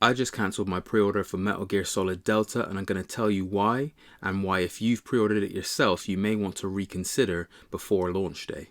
I just cancelled my pre-order for Metal Gear Solid Delta, and I'm going to tell you why, and why if you've pre-ordered it yourself, you may want to reconsider before launch day.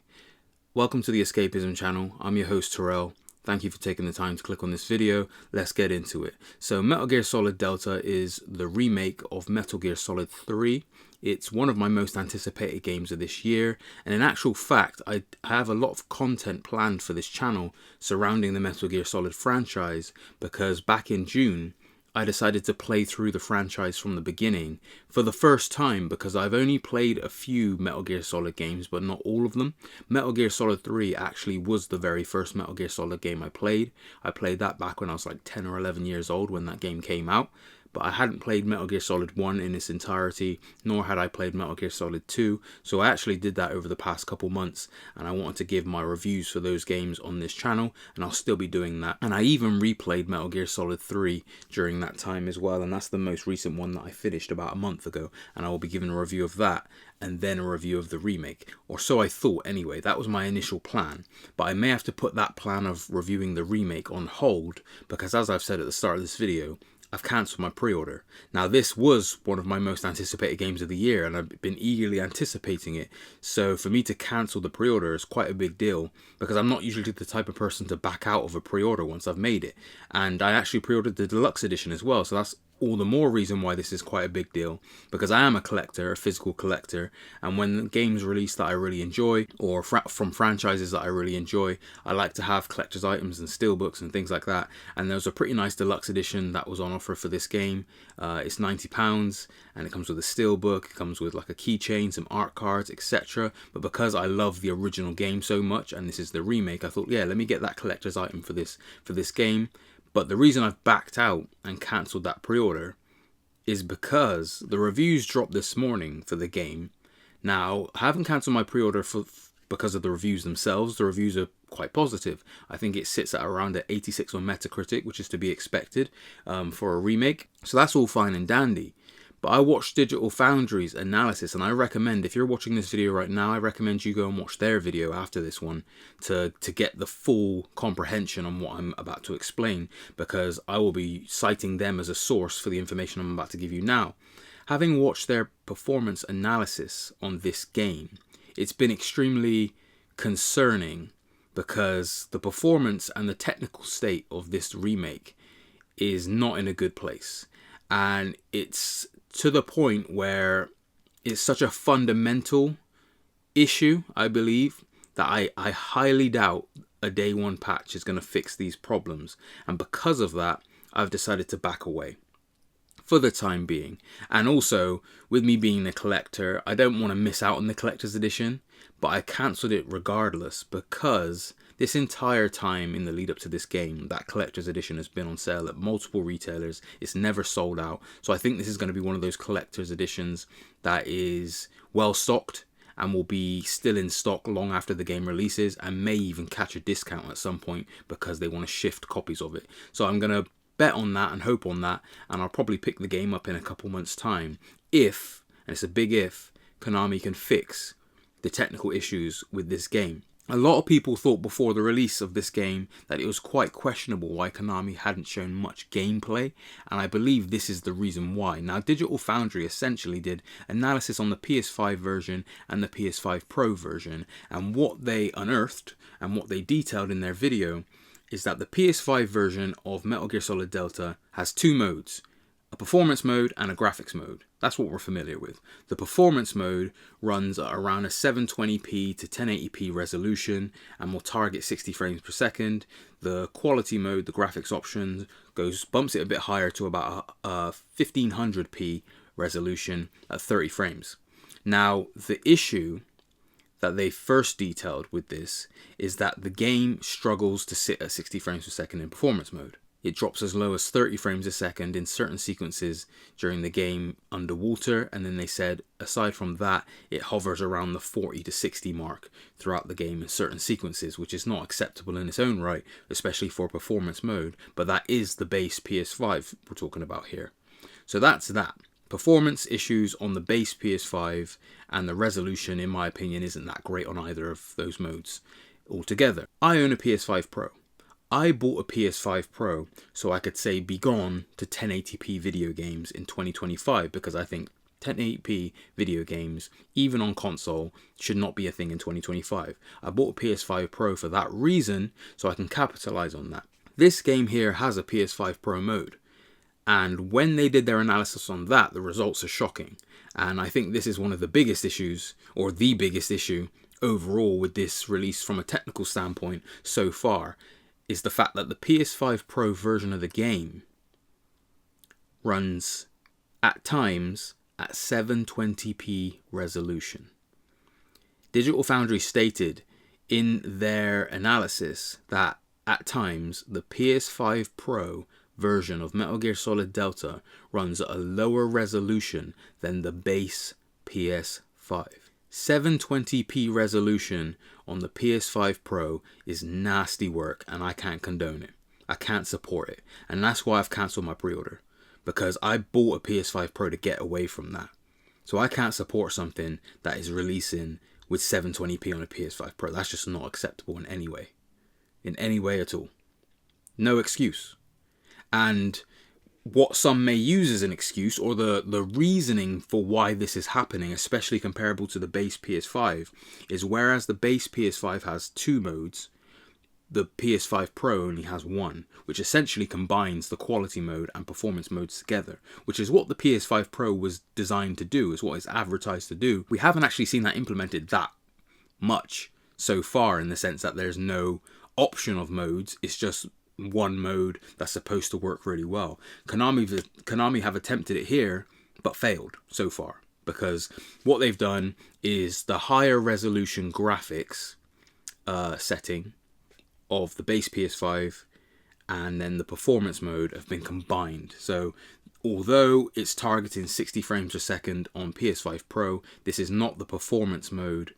Welcome to the Escapism channel. I'm your host Terrelle. Thank you for taking the time to click on this video. Let's get into it. So Metal Gear Solid Delta is the remake of Metal Gear Solid 3. It's one of my most anticipated games of this year, and in actual fact I have a lot of content planned for this channel surrounding the Metal Gear Solid franchise, because back in June I decided to play through the franchise from the beginning for the first time, because I've only played a few Metal Gear Solid games but not all of them. Metal Gear Solid 3 actually was the very first Metal Gear Solid game I played. I played that back when I was like 10 or 11 years old when that game came out. But I hadn't played Metal Gear Solid 1 in its entirety, nor had I played Metal Gear Solid 2, so I actually did that over the past couple months, and I wanted to give my reviews for those games on this channel, and I'll still be doing that. And I even replayed Metal Gear Solid 3 during that time as well, and that's the most recent one that I finished about a month ago, and I will be giving a review of that, and then a review of the remake, or so I thought anyway. That was my initial plan, but I may have to put that plan of reviewing the remake on hold, because as I've said at the start of this video, I've cancelled my pre-order. Now this was one of my most anticipated games of the year, and I've been eagerly anticipating it, so for me to cancel the pre-order is quite a big deal, because I'm not usually the type of person to back out of a pre-order once I've made it. And I actually pre-ordered the deluxe edition as well, so that's all the more reason why this is quite a big deal, because I am a collector, a physical collector, and when games release that I really enjoy, or from franchises that I really enjoy, I like to have collector's items and steelbooks and things like that. And there's a pretty nice deluxe edition that was on offer for this game. It's £90, and it comes with a steelbook, it comes with like a keychain, some art cards, etc. But because I love the original game so much, and this is the remake, I thought, yeah, let me get that collector's item for this game. But the reason I've backed out and cancelled that pre-order is because the reviews dropped this morning for the game. Now, I haven't cancelled my pre-order because of the reviews themselves. The reviews are quite positive. I think it sits at around an 86 on Metacritic, which is to be expected for a remake. So that's all fine and dandy. But I watched Digital Foundry's analysis, and I recommend, if you're watching this video right now, I recommend you go and watch their video after this one to get the full comprehension on what I'm about to explain, because I will be citing them as a source for the information I'm about to give you now. Having watched their performance analysis on this game, it's been extremely concerning, because the performance and the technical state of this remake is not in a good place. And it's to the point where it's such a fundamental issue, I believe, that I highly doubt a day one patch is going to fix these problems. And because of that, I've decided to back away for the time being. And also, with me being a collector, I don't want to miss out on the collector's edition, but I cancelled it regardless, because this entire time in the lead up to this game, that collector's edition has been on sale at multiple retailers. It's never sold out. So I think this is going to be one of those collector's editions that is well stocked and will be still in stock long after the game releases, and may even catch a discount at some point because they want to shift copies of it. So I'm going to bet on that and hope on that, and I'll probably pick the game up in a couple months time if, and it's a big if, Konami can fix the technical issues with this game. A lot of people thought before the release of this game that it was quite questionable why Konami hadn't shown much gameplay, and I believe this is the reason why. Now, Digital Foundry essentially did analysis on the PS5 version and the PS5 Pro version, and what they unearthed and what they detailed in their video is that the PS5 version of Metal Gear Solid Delta has two modes: a performance mode and a graphics mode. That's what we're familiar with. The performance mode runs at around a 720p to 1080p resolution and will target 60 frames per second. The quality mode, the graphics option, bumps it a bit higher to about a 1500p resolution at 30 frames. Now, the issue that they first detailed with this is that the game struggles to sit at 60 frames per second in performance mode. It drops as low as 30 frames a second in certain sequences during the game underwater, and then they said aside from that it hovers around the 40 to 60 mark throughout the game in certain sequences, which is not acceptable in its own right, especially for performance mode, but that is the base PS5 we're talking about here. So that's that. Performance issues on the base PS5, and the resolution, in my opinion, isn't that great on either of those modes altogether. I own a PS5 Pro. I bought a PS5 Pro so I could say be gone to 1080p video games in 2025, because I think 1080p video games, even on console, should not be a thing in 2025. I bought a PS5 Pro for that reason, so I can capitalize on that. This game here has a PS5 Pro mode, and when they did their analysis on that, the results are shocking. And I think this is one of the biggest issues, or the biggest issue overall with this release from a technical standpoint so far, is the fact that the PS5 Pro version of the game runs at times at 720p resolution. Digital Foundry stated in their analysis that at times the PS5 Pro version of Metal Gear Solid Delta runs at a lower resolution than the base PS5. 720p resolution on the PS5 Pro is nasty work, and I can't condone it. I can't support it, and that's why I've cancelled my pre-order, because I bought a PS5 Pro to get away from that. So I can't support something that is releasing with 720p on a PS5 Pro. That's just not acceptable in any way at all. No excuse. And what some may use as an excuse, or the reasoning for why this is happening, especially comparable to the base PS5, is whereas the base PS5 has 2 modes, the PS5 Pro only has 1, which essentially combines the quality mode and performance modes together, which is what the PS5 Pro was designed to do, is what it's advertised to do. We haven't actually seen that implemented that much so far, in the sense that there's no option of modes, it's just one mode that's supposed to work really well. Konami have attempted it here, but failed so far, because what they've done is the higher resolution graphics setting of the base PS5 and then the performance mode have been combined. So although it's targeting 60 frames per second on PS5 Pro, this is not the performance mode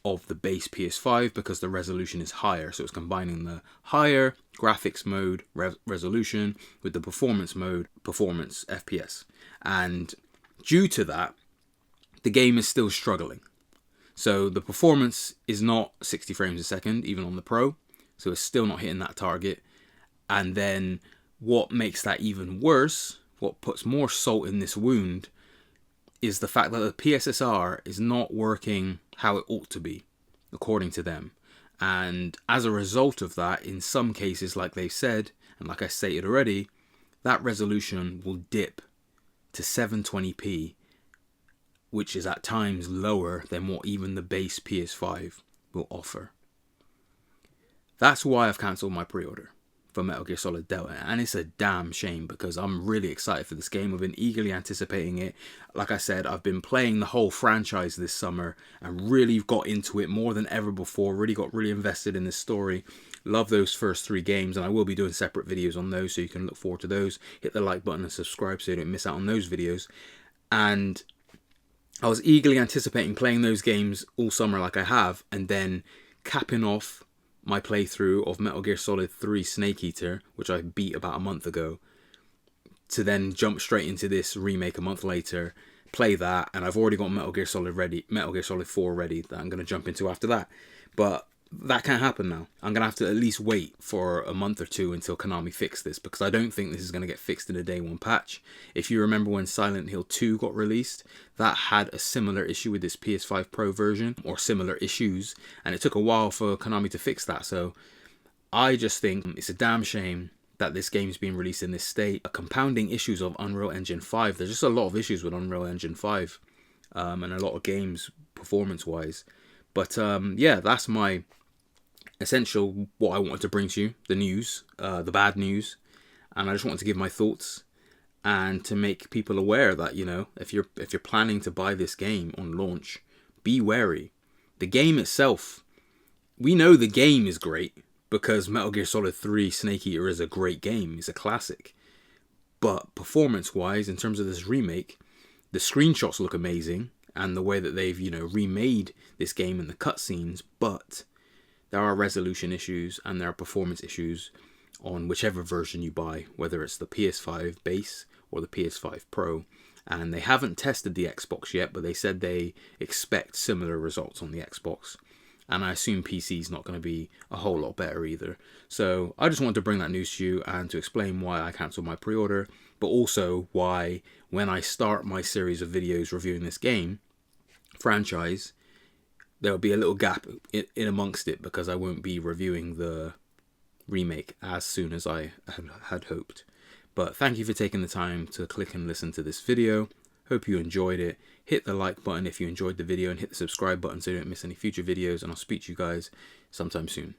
of the base PS5, because the resolution is higher. So it's combining the higher graphics mode resolution with the performance mode, performance FPS. And due to that, the game is still struggling. So the performance is not 60 frames a second, even on the Pro. So it's still not hitting that target. And then what makes that even worse, what puts more salt in this wound, is the fact that the PSSR is not working how it ought to be, according to them. And as a result of that, in some cases, like they said, and like I stated already, that resolution will dip to 720p, which is at times lower than what even the base PS5 will offer. That's why I've cancelled my pre-order for Metal Gear Solid Delta, and it's a damn shame, because I'm really excited for this game. I've been eagerly anticipating it. Like I said, I've been playing the whole franchise this summer and really got into it more than ever before, really got invested in this story. Love those first 3 games, and I will be doing separate videos on those, so you can look forward to those. Hit the like button and subscribe so you don't miss out on those videos. And I was eagerly anticipating playing those games all summer like I have, and then capping off my playthrough of Metal Gear Solid 3 Snake Eater, which I beat about a month ago, to then jump straight into this remake a month later, play that, and I've already got Metal Gear Solid 4 ready that I'm going to jump into after that. But that can't happen now. I'm going to have to at least wait for a month or 2 until Konami fix this, because I don't think this is going to get fixed in a day one patch. If you remember when Silent Hill 2 got released, that had a similar issue with this PS5 Pro version, or similar issues, and it took a while for Konami to fix that. So I just think it's a damn shame that this game's being released in this state. Compounding issues of Unreal Engine 5. There's just a lot of issues with Unreal Engine 5 and a lot of games performance-wise. But yeah, that's my essential what I wanted to bring to you, the news, the bad news, and I just wanted to give my thoughts and to make people aware that, you know, if you're planning to buy this game on launch, be wary. The game itself, we know the game is great, because Metal Gear Solid 3 Snake Eater is a great game, it's a classic. But performance-wise, in terms of this remake, the screenshots look amazing, and the way that they've, you know, remade this game and the cutscenes, but there are resolution issues and there are performance issues on whichever version you buy, whether it's the PS5 base or the PS5 Pro. And they haven't tested the Xbox yet, but they said they expect similar results on the Xbox. and I assume PC is not going to be a whole lot better either. So I just wanted to bring that news to you and to explain why I cancelled my pre-order, but also why when I start my series of videos reviewing this game franchise, there'll be a little gap in amongst it because I won't be reviewing the remake as soon as I had hoped. But thank you for taking the time to click and listen to this video. Hope you enjoyed it. Hit the like button if you enjoyed the video and hit the subscribe button so you don't miss any future videos, and I'll speak to you guys sometime soon.